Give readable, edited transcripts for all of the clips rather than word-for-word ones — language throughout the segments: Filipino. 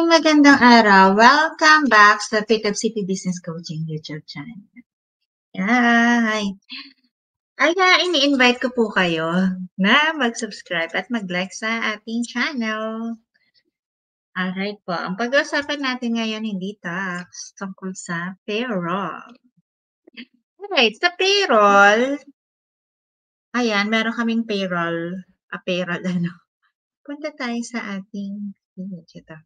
Magandang araw. Welcome back sa Pick Up City Business Coaching YouTube channel. Hi! Ini-invite ko po kayo na mag-subscribe at mag-like sa ating channel. Alright po. Ang pag-uusapan natin ngayon hindi tax, tungkol sa payroll. Alright, sa payroll, ayan, meron kaming payroll, Punta tayo sa ating, ito.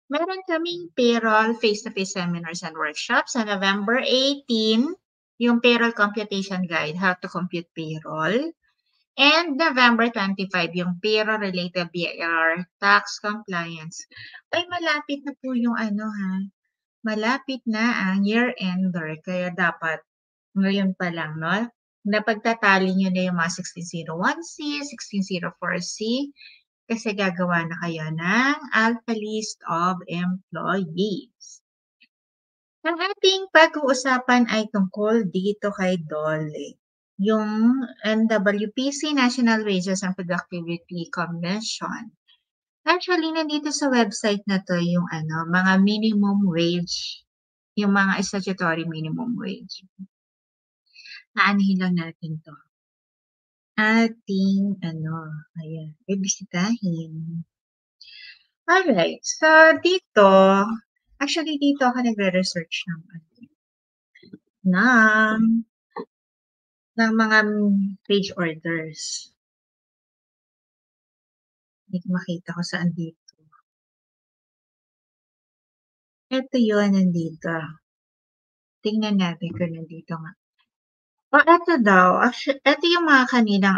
Meron kaming payroll face-to-face seminars and workshops sa November 18, yung Payroll Computation Guide, How to Compute Payroll. And November 25, yung Payroll-Related BIR, Tax Compliance. Ay, malapit na po yung malapit na ang year-ender. Kaya dapat, ngayon pa lang, no? Napagtatali nyo na yung mga 1601C, 1604C, kasi gagawa na kayo ng Alpha List of Employees. Ang ating pag-uusapan ay tungkol dito kay DOLE, yung NWPC, National Wages and Productivity Commission. Actually, nandito sa website na to yung mga minimum wage, yung mga statutory minimum wage. Aanihin lang natin to. Ating, ayan, bibisitahin. Alright, so dito, actually dito ako nagre-research ng mga page orders. Hindi ko makita ko saan dito. Ito yun, nandito. Tingnan natin kung nandito nga. Ito daw. Actually, ito yung mga kaninang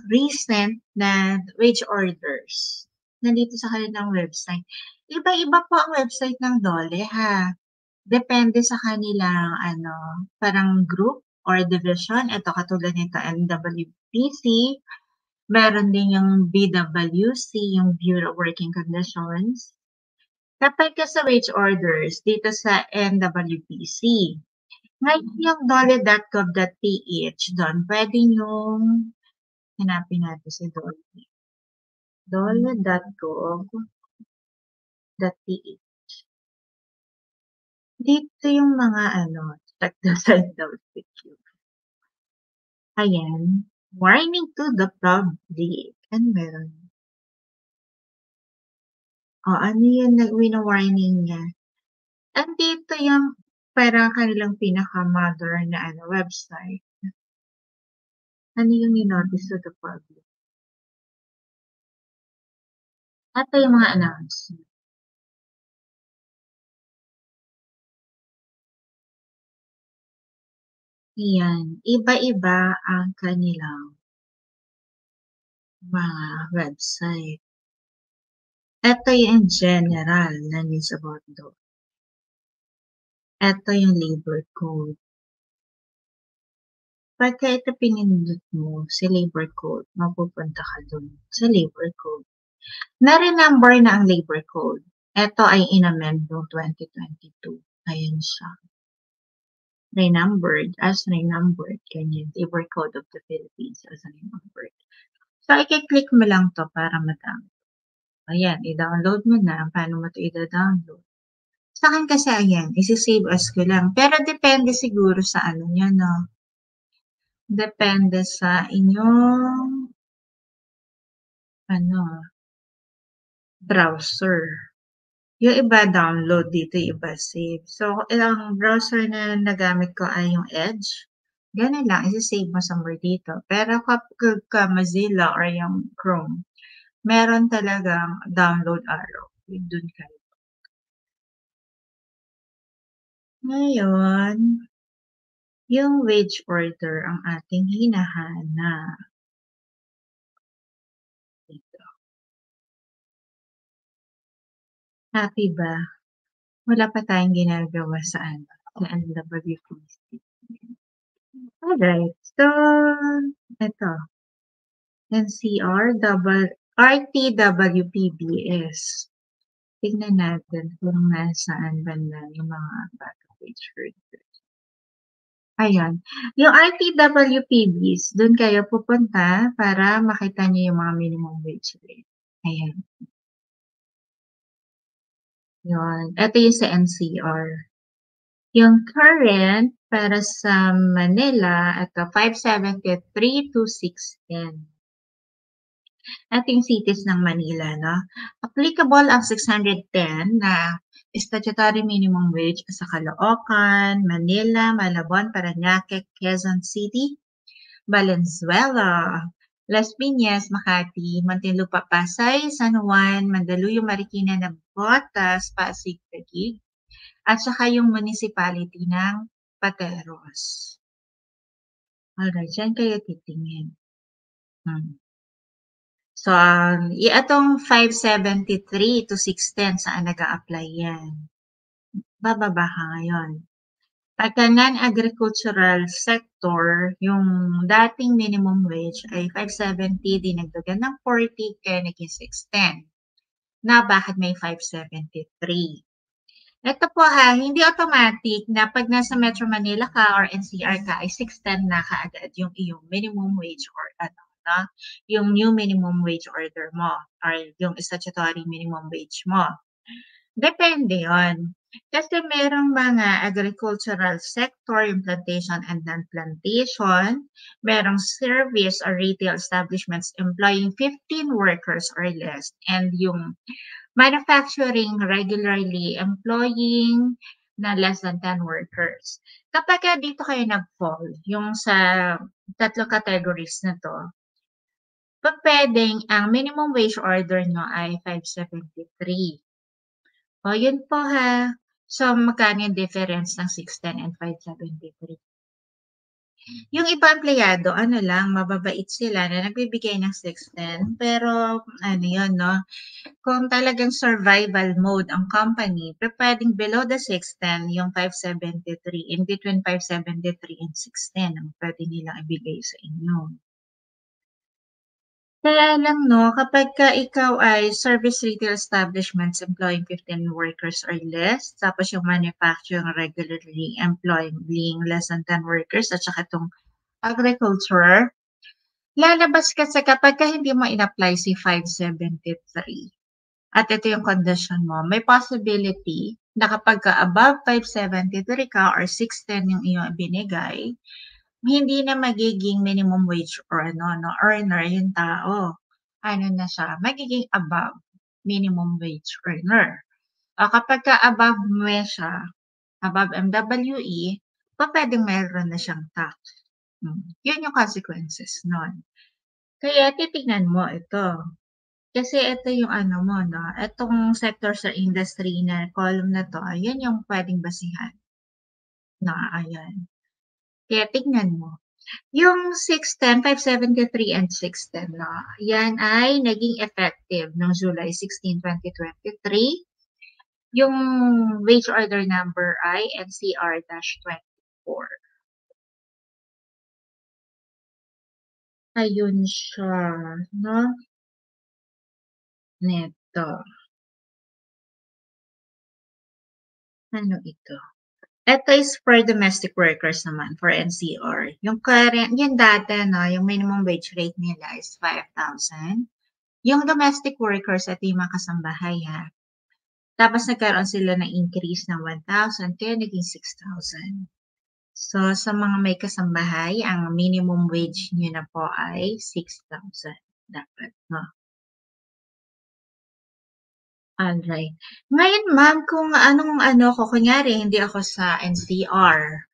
recent na wage orders. Nandito sa kanilang website. Iba-iba po ang website ng DOLE, ha. Depende sa kanilang, parang group or division. Ito, katulad nito, NWPC. Meron din yung BWC, yung Bureau of Working Conditions. Kapag ka sa wage orders, dito sa NWPC, ngayon yung dole.gov.ph, doon, pwede yung, hanapin natin si DOLE. dole.gov.ph. Dito yung mga check the site daw. Ayan. Warning to the public. Ano meron? Ano yun wina-warning niya? Andito yung parang kanilang pinaka-mother na website. Ano yung ni-notice to the public? Ito yung mga announcement. Yan. Iba-iba ang kanilang mga website. Ito yung general na news about DOLE. Ito yung labor code. Pagka ito pinindot mo sa labor code, mapupunta ka dun sa labor code. Na-renumber na ang labor code. Ito ay in-amend noong 2022. Ayan siya. Renumbered, ganyan. Labor Code of the Philippines as renumbered. So, i-click mo lang to para matang. Ayan, i-download mo na. Paano mo ito i-download? Sa akin kasi, ayan, isi-save as ko lang. Pero depende siguro sa nyo, no? Depende sa inyong, browser. Yung iba download dito, yung iba save. So, ang browser na nagamit ko ay yung Edge. Ganun lang, isi-save mo somewhere dito. Pero kapag Mozilla or yung Chrome, meron talagang download arrow. Doon kayo. Ngayon, yung wage order ang ating hinahanap. Dito. Happy ba? Wala pa tayong ginagawa sa NWPC. Alright, so, ito. RTWPBS. Tignan natin kung nasaan banda yung mga back-page orders. Ayan. Yung RTWPBs, doon kayo pupunta para makita niyo yung mga minimum wage rate. Ayan. 'Yun. Ito yung sa NCR. Yung current para sa Manila, ito 573 to 610. Ito yung cities ng Manila, 'no. Applicable ang 610 na statutory minimum wage sa Caloocan, Manila, Malabon, Parañaque, Quezon City, Valenzuela, Las Piñas, Makati, Muntinlupa, Pasay, San Juan, Mandaluyong, Marikina, Navotas, Pasig, Taguig, at saka yung municipality ng Pateros. Alright, diyan kayo titingin. So, itong 573 to 610 saan nag-a-apply yan? Bababa ka ngayon. Pagka non-agricultural sector, yung dating minimum wage ay 570, dinagdagan ng 40, kaya naging 610. Na bakit may 573? Ito po hindi automatic na pag nasa Metro Manila ka or NCR ka ay 610 na kaagad yung iyong minimum wage or no? Yung new minimum wage order mo or yung statutory minimum wage mo. Depende yon. Kasi merong mga agricultural sector, yung plantation and non-plantation, merong service or retail establishments employing 15 workers or less, and yung manufacturing regularly employing na less than 10 workers. Kapag dito kayo nag-fall, yung sa tatlong categories na to, pwedeng ang minimum wage order nyo ay 573. O, yun po ha. So, magkano yung difference ng 610 and 573? Yung iba empleyado, ano lang, mababait sila na nagbibigay ng 610. Pero, ano yun, no? Kung talagang survival mode ang company, pwedeng below the 610, yung 573, in between 573 and 610, ang pwede nilang ibigay sa inyo. Kaya lang 'no, kapagka ikaw ay service retail establishments employing 15 workers or less, tapos yung manufacturing regularly employing less than 10 workers at saka itong agriculture, lalabas kasi kapagka hindi mo in-apply si 573 at ito yung condition mo, may possibility na kapagka above 573 ka or 610 yung iyong binigay, hindi na magiging minimum wage or earner yung tao. Ano na siya, magiging above minimum wage earner. Kapagka above mo siya, above MWE, pwedeng meron na siyang tax. Yun yung consequences nun. Kaya titignan mo ito. Kasi ito yung ano mo, no? Itong sector sa industry na column na to, ayan yung pwedeng basihan. Na, ayan. Kaya tignan mo. Yung 610, 573 and 610 na, yan ay naging effective noong July 16, 2023. Yung wage order number ay NCR-24. Ayun siya, no? Neto. Ano ito? Ito is for domestic workers naman, for NCR. Yung current, yung dati, no, yung minimum wage rate nila is 5,000. Yung domestic workers, ito yung mga kasambahay, ha. Tapos nagkaroon sila ng increase ng 1,000, kaya naging 6,000. So, sa mga may kasambahay, ang minimum wage nyo na po ay 6,000 dapat, no? Alright. Ngayon ma'am, kung anong ko, kunyari hindi ako sa NCR,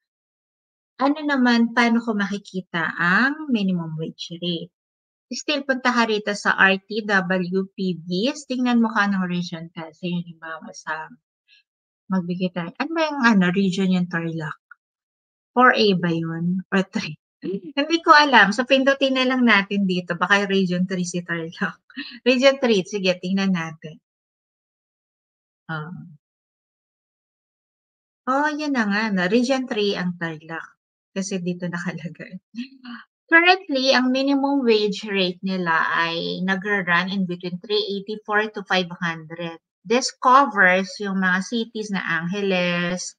ano naman, paano ko makikita ang minimum wage rate? Still punta ka rito sa RTWPBs, tingnan mo ka ng region kasi yun halimbawa sa magbigay tayo. Ano ba yung region yung Tarlac? 4A ba yun? Or 3? Hindi ko alam. So, pindutin na lang natin dito. Baka region 3 si Tarlac. Region 3, sige, tingnan natin. Yun na nga, no? Region 3 ang Tarlac. Kasi dito nakalagay. Currently, ang minimum wage rate nila ay nag-run in between 384 to 500. This covers yung mga cities na Angeles,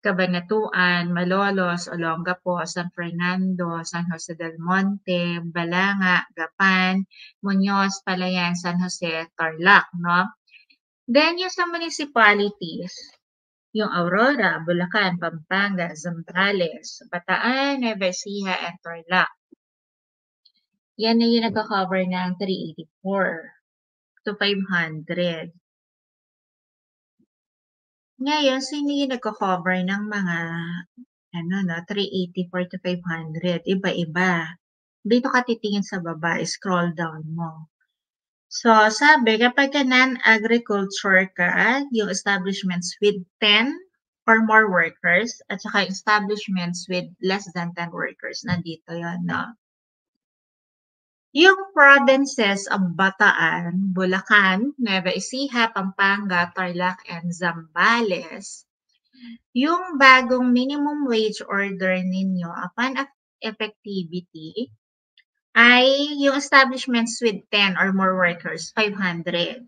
Cabanatuan, Malolos, Olongapo, San Fernando, San Jose del Monte, Balanga, Gapan, Muñoz, Palayan, San Jose, Tarlac, no? Then yung sa municipalities, yung Aurora, Bulacan, Pampanga, Zambales, Bataan, Nueva Ecija, and Tarlac. Yan na yung nagka-cover ng 384 to 500. Ngayon, sino yung nagko-cover ng mga 384 to 500? Iba-iba. Dito ka titingin sa baba, scroll down mo. So, sabi, kapag non-agriculture ka, yung establishments with 10 or more workers, at saka establishments with less than 10 workers, nandito yun, no? Yung provinces of Bataan, Bulacan, Nueva Ecija, Pampanga, Tarlac, and Zambales, yung bagong minimum wage order ninyo upon effectivity ay yung establishments with 10 or more workers, 500.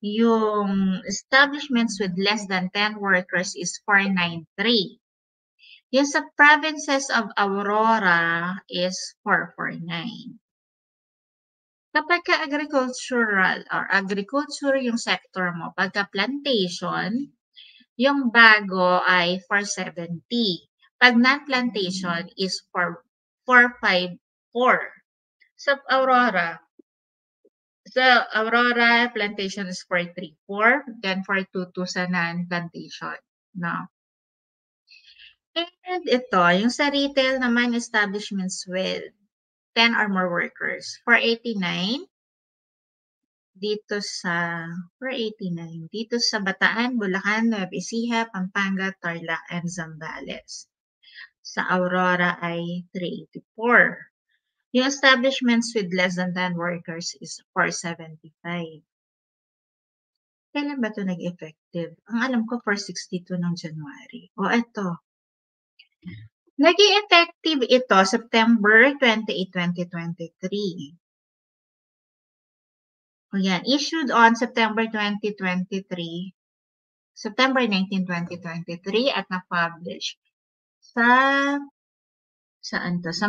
Yung establishments with less than 10 workers is 493. Yung sa provinces of Aurora is 449. Kapag ka agricultural or agriculture yung sector mo, pagka plantation, yung bago ay 470. Pag non-plantation is 454. Sa Aurora plantation is 434, then 422 sa non-plantation. No? And ito, yung sa retail naman establishments with 10 or more workers, 489. Dito sa Bataan, Bulacan, Nueva Ecija, Pampanga, Tarlac, and Zambales. Sa Aurora ay 384. Yung establishments with less than 10 workers is 475. Kailan ba ito nag-effective? Ang alam ko 462 ng January. O eto. Naging effective ito September 28, 2023. O yan, issued on September 2023, September 19, 2023 at na-publish sa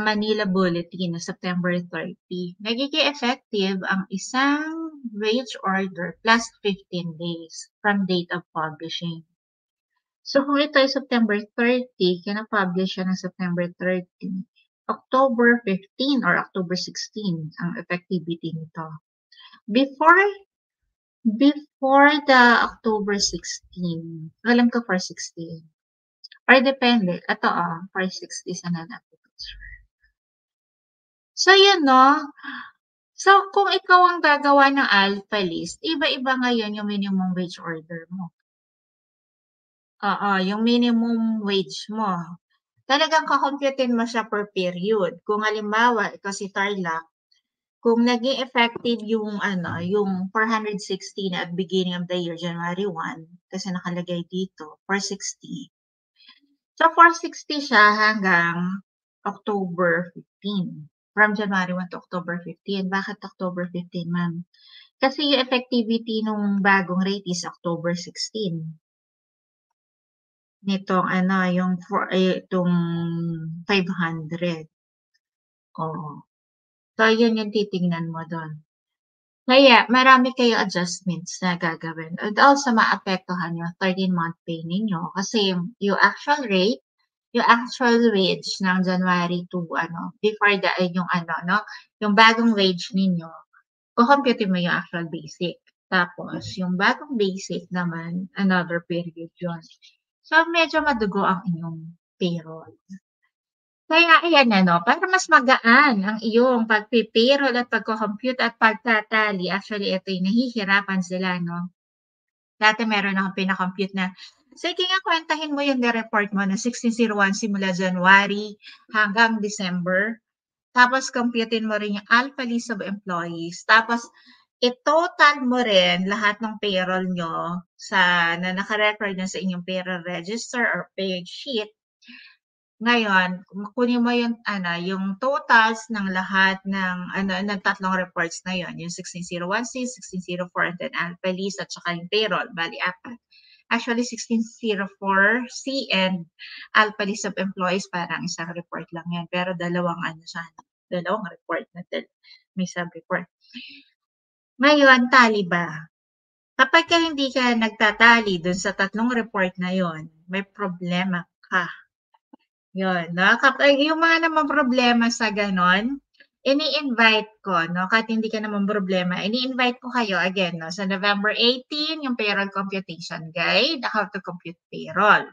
Manila Bulletin na September 30. Nagiging effective ang isang wage order plus 15 days from date of publishing. So kung ito ay September 30, kina-publish siya ng September 30, October 15 or October 16 ang effectivity nito. Before the October 16, alam ko 416. Or depende. Ito 460 sa non-agriculture. So, yun, no? So, kung ikaw ang gagawa ng alpha list, iba-iba ngayon yung minimum wage order mo. Oo, yung minimum wage mo. Talagang kakomputin mo siya per period. Kung halimbawa, ikaw si Tarlac, kung naging effective yung 460 na at beginning of the year, January 1, kasi nakalagay dito, 460. So, 460 siya hanggang October 15. From January 1 to October 15. Bakit October 15, ma'am? Kasi yung effectivity nung bagong rate is October 16. Nitong itong 500. Oo. So, yun yung titingnan mo doon. Kaya, marami kayong adjustments na gagawin. And also, maapektuhan yung 13-month pay ninyo. Kasi yung actual rate, yung actual wage ng January to before yung bagong wage ninyo, kukompute mo yung actual basic. Tapos, yung bagong basic naman, another period yun. So, medyo madugo ang inyong payroll. Kaya ayan para mas magaan ang iyong pagpe-payroll at pagko-compute at pagtatali. Actually, ito yung nahihirapan sila, no? Dati meron akong pina-compute na, sige nga, kwentahin mo yung report mo na 1601 simula January hanggang December. Tapos, computein mo rin yung alpha list of employees. Tapos, i-total mo rin lahat ng payroll nyo na naka-record na sa inyong payroll register or pay sheet. Ngayon, kunin mo yung totals ng lahat ng tatlong reports na yon, yung 16016, 1604, and then alpha list at saka yung payroll, bali apat. Actually, 1604C and alpha list of employees parang isang report lang yan, pero dalawang report na may sub-report. Ngayon, tali ba? Kapagka hindi ka nagtatali dun sa 3 report na yon, may problema ka. Yun, 'no? Kapag yung mga namang problema sa gano'n, ini-invite ko, 'no, kahit hindi ka naman problema, ini-invite ko kayo again, 'no, sa November 18 yung Payroll Computation Guide, How to Compute Payroll.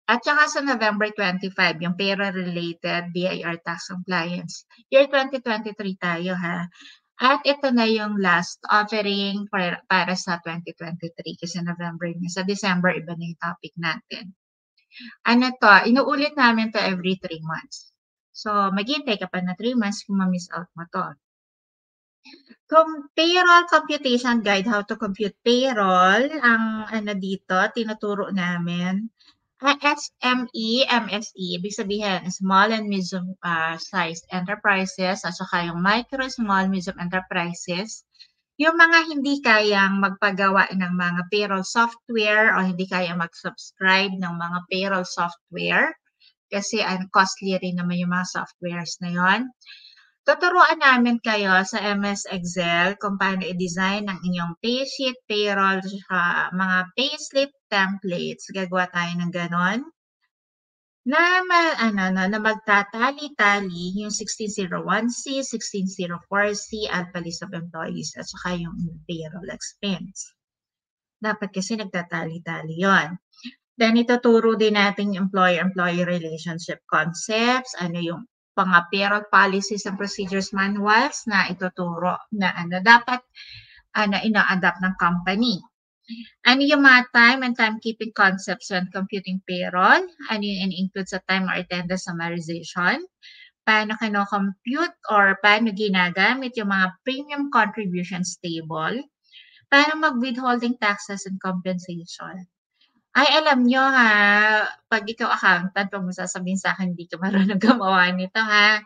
At saka sa November 25 yung payroll-related BIR Tax Compliance. Year 2023 tayo, ha. At ito na yung last offering para sa 2023 kasi November na. Sa December, iba na yung topic natin. Ano 'to, inuulit namin 'to every 3 months. So, maghihintay ka pa na 3 months kung ma-miss out mo 'to. Kung Payroll Computation Guide, How to Compute Payroll, ang ano dito, tinuturo namin, SME, MSE, ibig sabihin small and medium sized enterprises at saka yung micro, small, medium enterprises. Yung mga hindi kayang magpagawa ng mga payroll software o hindi kayang mag-subscribe ng mga payroll software kasi costly rin naman yung mga softwares na yon. Tuturuan namin kayo sa MS Excel kung paano i-design ang inyong paysheet, payroll, mga payslip templates. Gagawa tayo ng ganon na magtatali-tali yung 1601C, 1604C, Alpha List of Employees, at saka yung payroll expense. Dapat kasi nagtatali-tali yon. Then, ituturo din natin yung employer-employee relationship concepts, ano yung mga payroll policies and procedures manuals na ituturo na dapat ina-adapt ng company. Ano yung mga time and timekeeping concepts when computing payroll? Ano yung in-include sa time or attendance summarization? Paano kino-compute or paano ginagamit yung mga premium contributions table? Paano mag-withholding taxes and compensation? Ay, alam nyo ha, pag ikaw accountant, huwag mo sasabihin sa akin hindi ka marunong gumawa nito ha.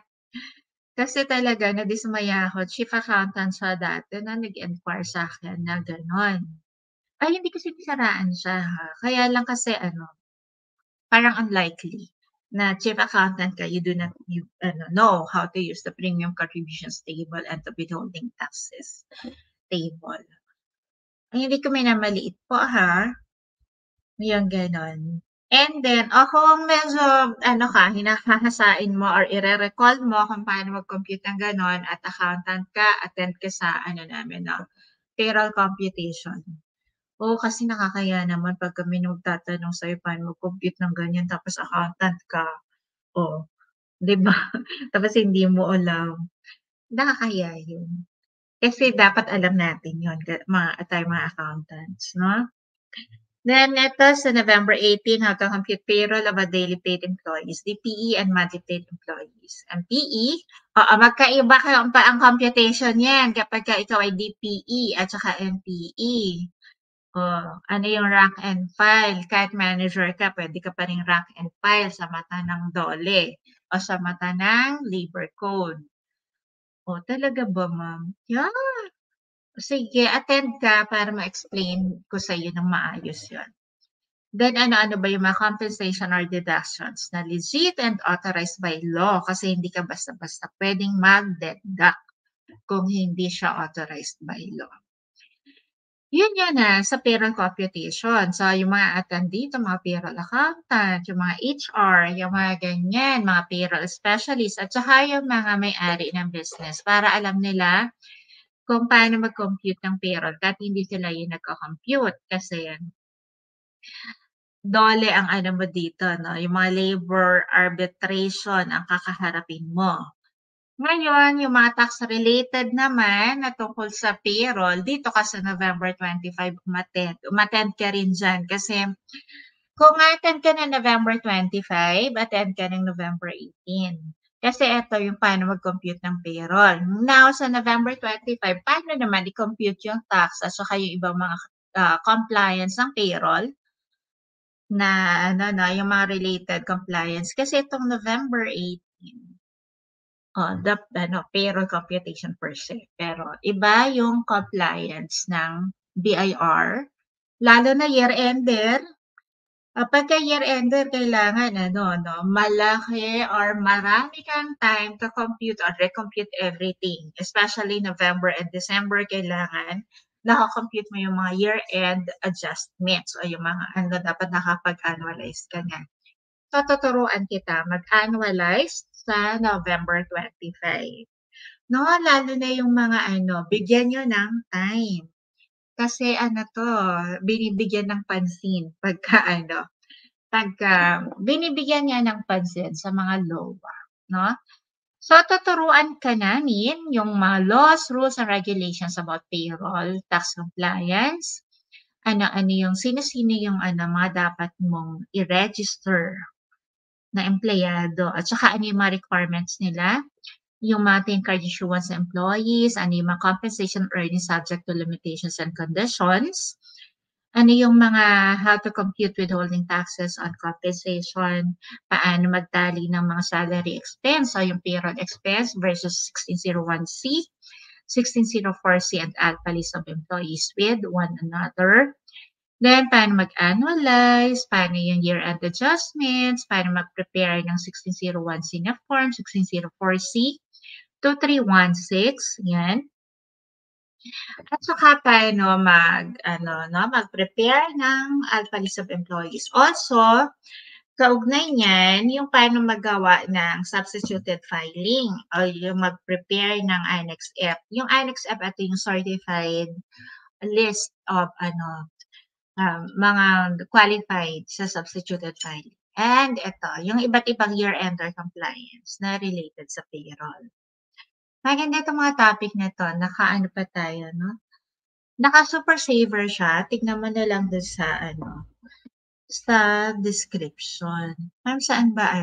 Kasi talaga nadismaya ako, chief accountant siya dati na nag-inquire sa akin na gano'n. Ay, hindi kasi siniraan siya ha. Kaya lang kasi parang unlikely na chief accountant ka, you do not know how to use the premium contributions table and the withholding taxes table. Ay, hindi ko minamaliit po ha. Yung gano'n. And then, kung medyo hinahahasain mo or ire-recall mo kung paano mag-compute ng gano'n at accountant ka, attend ka sa namin, payroll computation. Oo, kasi nakakaya naman pag kami magtatanong sa'yo paano mag-compute ng ganyan tapos accountant ka. Oh, 'di ba? Tapos hindi mo alam. Nakakahiya yun. Kasi dapat alam natin yun tayong mga accountants, no? Then ito sa November 18, how to compute payroll of a daily paid employees, DPE and monthly paid employees. Ang PE, magkaiba ang computation yan kapag ikaw ay DPE at saka MPE. Ano yung rank and file? Kahit manager ka, pwede ka pa rin rank and file sa mata ng DOLE o sa mata ng labor code. Talaga ba, ma'am? Yeah. Sige, attend ka para ma-explain ko sa iyo ng maayos yun. Then ano-ano ba yung mga compensation or deductions na legit and authorized by law kasi hindi ka basta-basta pwedeng mag-deduct kung hindi siya authorized by law. Yun sa payroll computation. So, yung mga attend dito, mga payroll accountant, yung mga HR, yung mga ganyan, mga payroll specialist, at saka yung mga may-ari ng business para alam nila kung paano mag-compute ng payroll kahit hindi sila yung nagko-compute kasi DOLE ang mo dito, no? Yung mga labor arbitration ang kakaharapin mo. Ngayon, yung mga tax-related naman na tungkol sa payroll, dito ka sa November 25 umattend. Umattend ka rin dyan kasi kung attend ka ng November 25, attend ka ng November 18. Kasi ito yung paano mag-compute ng payroll. Now, sa November 25, paano naman i-compute yung tax at saka yung ibang mga compliance ng payroll na yung mga related compliance. Kasi itong November 18, the payroll computation per se. Pero iba yung compliance ng BIR, lalo na year-ender. Pagka year-ender, kailangan malaki or marami kang time to compute or recompute everything. Especially November and December, kailangan nakakompute mo yung mga year-end adjustments o yung mga ano dapat nakapag-annualize ka na. So, tuturuan kita mag-annualize sa November 25. No, lalo na yung mga ano, bigyan nyo ng time. Kasi ano 'to, binibigyan ng pansin pagka ano, binibigyan niya ng pansin sa mga LOA, 'no? So, tuturuan ka namin yung mga laws, rules, and regulations about payroll, tax compliance, ano-ano yung sino-sino yung ano, mga dapat mong i-register na empleyado at saka ano yung mga requirements nila, yung mga TIN card issuance sa employees, ano yung mga compensation earnings subject to limitations and conditions, ano yung mga how to compute withholding taxes on compensation, paano magtali ng mga salary expense o yung payroll expense versus 1601C, 1604C and alpha list of employees with one another. Then, paano mag-annualize, paano yung year-end adjustments, paano mag-prepare ng 1601C na form, 1604C, 2316, yan. At saka paano mag-prepare ng alpha list of employees. Also, kaugnay niyan, yung paano magawa ng substituted filing o yung mag-prepare ng Annex F. Yung Annex F, ito yung certified list of mga qualified sa substituted filing. And ito, yung iba't ibang year-ender compliance na related sa payroll. Maganda itong mga topic na ito. Naka-ano pa tayo, no? Naka-super saver siya. Tignan mo na lang dun sa description. Ma'am, saan ba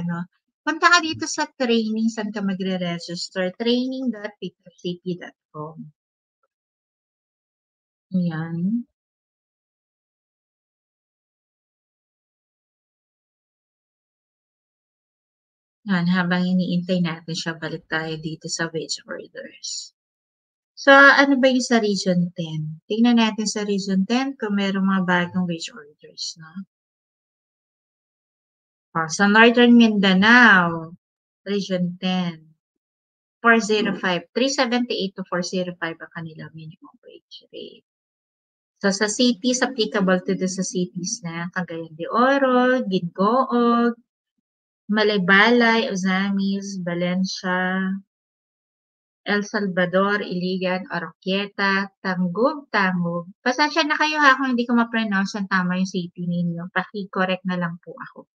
punta ka dito sa training, saan ka magre-register? training.pcp.com. Ayan. Yan, habang iniintay natin siya, balik tayo dito sa wage orders. So, ano ba yung sa Region 10? Tingnan natin sa Region 10 kung merong mga bagong wage orders, no? Sa Northern Mindanao, Region 10, 405, 378 to 405 ang kanilang minimum wage rate. So, sa cities, applicable to sa cities na Cagayan de Oro, Gingoog, Malaybalay, Ozamis, Valencia, El Salvador, Iligan, Oroquieta, Tangub. Pasensya na kayo ha kung hindi ko ma-pronounce ang tama yung city ninyo. Paki-correct na lang po ako.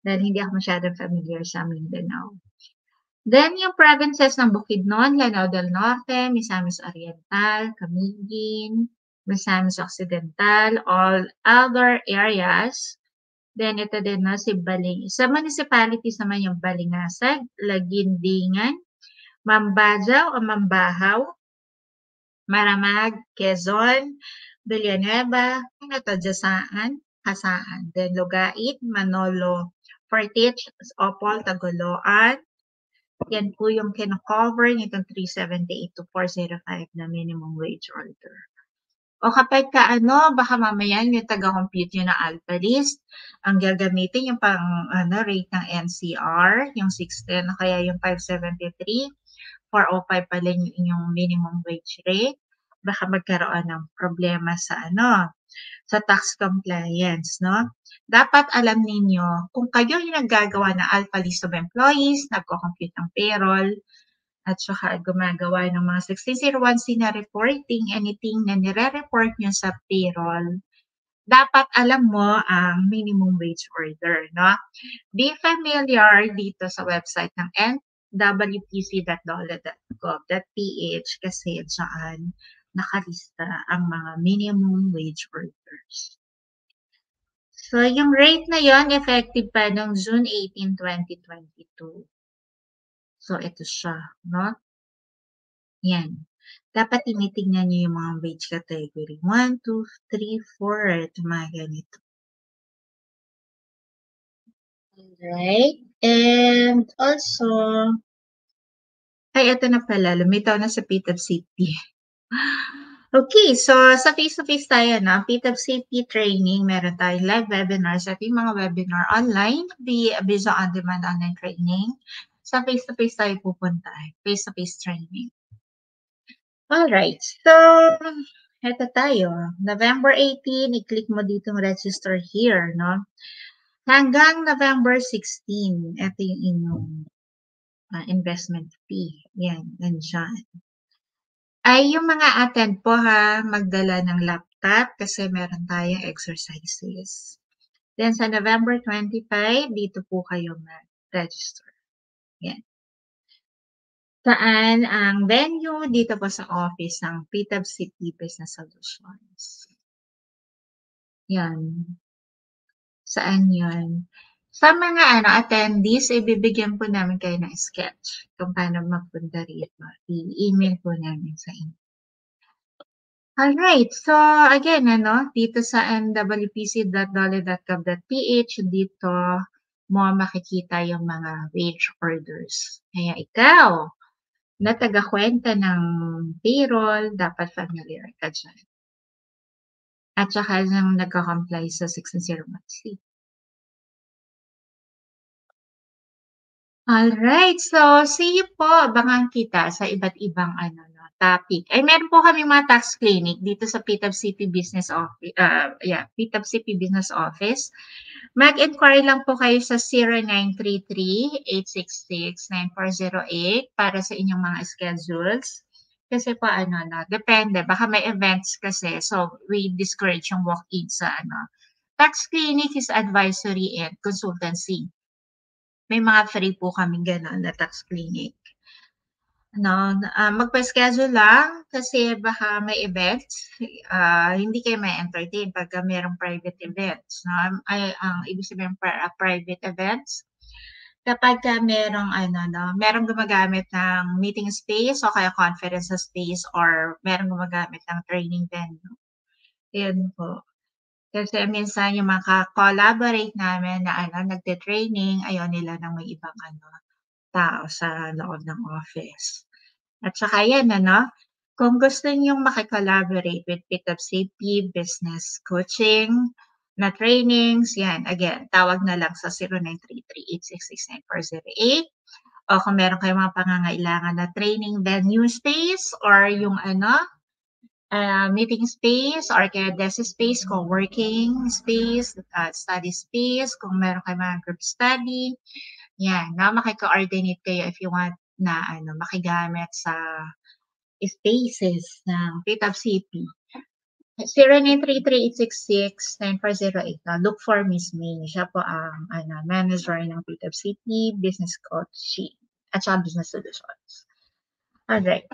Dahil hindi ako masyadong familiar sa Mindanao. Then, yung provinces ng Bukidnon, Lanao del Norte, Misamis Oriental, Camiguin, Misamis Occidental, all other areas. Then, ito din na si Baling. Sa municipalities naman yung Balingasag, Lagindingan, Mambajaw o Mambahaw, Maramag, Quezon, Villanueva, Jasaan, Hasaan. Then, Lugait, Manolo, Fortich, Opol, Tagoloan. Yan po yung kino-cover nitong 378 to 405 na minimum wage order. O kapag baka mamaya yung taga-compute nyo na alpha list, ang gagamitin yung rate ng NCR, yung 610 o kaya yung 573, 405 pa lang yung inyong minimum wage rate, baka magkaroon ng problema sa sa tax compliance, no? Dapat alam ninyo, kung kayo yung naggagawa ng alpha list of employees, nagko-compute ng payroll, at saka gumagawa ng mga 1601C na reporting, anything na nire-report nyo sa payroll, dapat alam mo ang minimum wage order, no? Be familiar dito sa website ng nwpc.dole.gov.ph kasi dyan nakalista ang mga minimum wage orders. So, yung rate na yon effective pa noong June 18, 2022. So, ito siya, no? Yan. Dapat tinitingnan nyo yung mga wage category. 1, 2, 3, 4. Ito mga ganito. Alright. And also, ito na pala. Lumitaw na sa PWCP. Okay, so sa face-to-face tayo na, PWCP training, meron tayong live webinars at yung mga webinar online, Visa On Demand online training. Sa face-to-face tayo pupunta, face-to-face training. Alright, so Eto tayo, November 18, i-click mo ditong register here, no? Hanggang November 16, eto yung inyong investment fee. Yan, nandiyan. Ay, yung mga attend po ha, magdala ng laptop kasi meron tayong exercises. Then sa November 25, dito po kayo mag-register. Yan. Saan ang venue? Dito po sa office ng PTAB City Business Solutions. Yan. Saan yun? Sa mga attendees, ibibigyan po namin kayo ng sketch kung paano magpunta rito. I-email po namin sa inyo. Alright, so again, dito sa nwpc.dole.gov.ph, dito mo makikita yung mga wage orders. Kaya ikaw, na taga-kwenta ng payroll, dapat familiar ka dyan. At saka nang nagka-comply sa 1601C. Alright, so see you po. Abangan kita sa iba't ibang topic. Ay meron po kaming mga tax clinic dito sa PTAB City Business Office. PTAB City Business Office. Mag-inquire lang po kayo sa 0933-866-9408 para sa inyong mga schedules. Kasi po depende. Baka may events kasi. So we discourage yung walk-in sa Tax clinic is advisory and consultancy. May mga free po kaming gano'n na tax clinic. Magpa-schedule lang kasi baka may events, hindi kayo ma-entertain pagka merong private events, no? Ang ibig sabihin private events, kapagka merong merong gumagamit ng meeting space o kaya conference space or merong gumagamit ng training venue. Yun po. Kasi minsan yung mga ka-collaborate namin na nagte-training, ayaw nila ng may ibang tao sa loob ng office. At saka yan kung gusto niyong maki-collaborate with PTAB CP Business Coaching na trainings, yan, again, tawag na lang sa 0933-866-9408 o kung meron kayong mga pangangailangan na training venue space or yung meeting space or kaya desk space, co-working space, study space, kung meron kayong mga group study, yan, maki-coordinate kayo if you want na makigamit sa spaces ng PTAB CP. 0933-866-9408. Look for Miss May. Siya po ang manager ng PTAB CP, Business Coaching, at saka Business Solutions. Alright.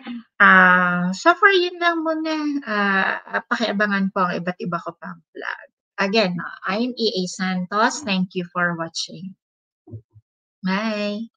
So far yun lang muna. Pakiabangan po ang iba't iba ko pang vlog. Again, I'm EA Santos. Thank you for watching. Bye!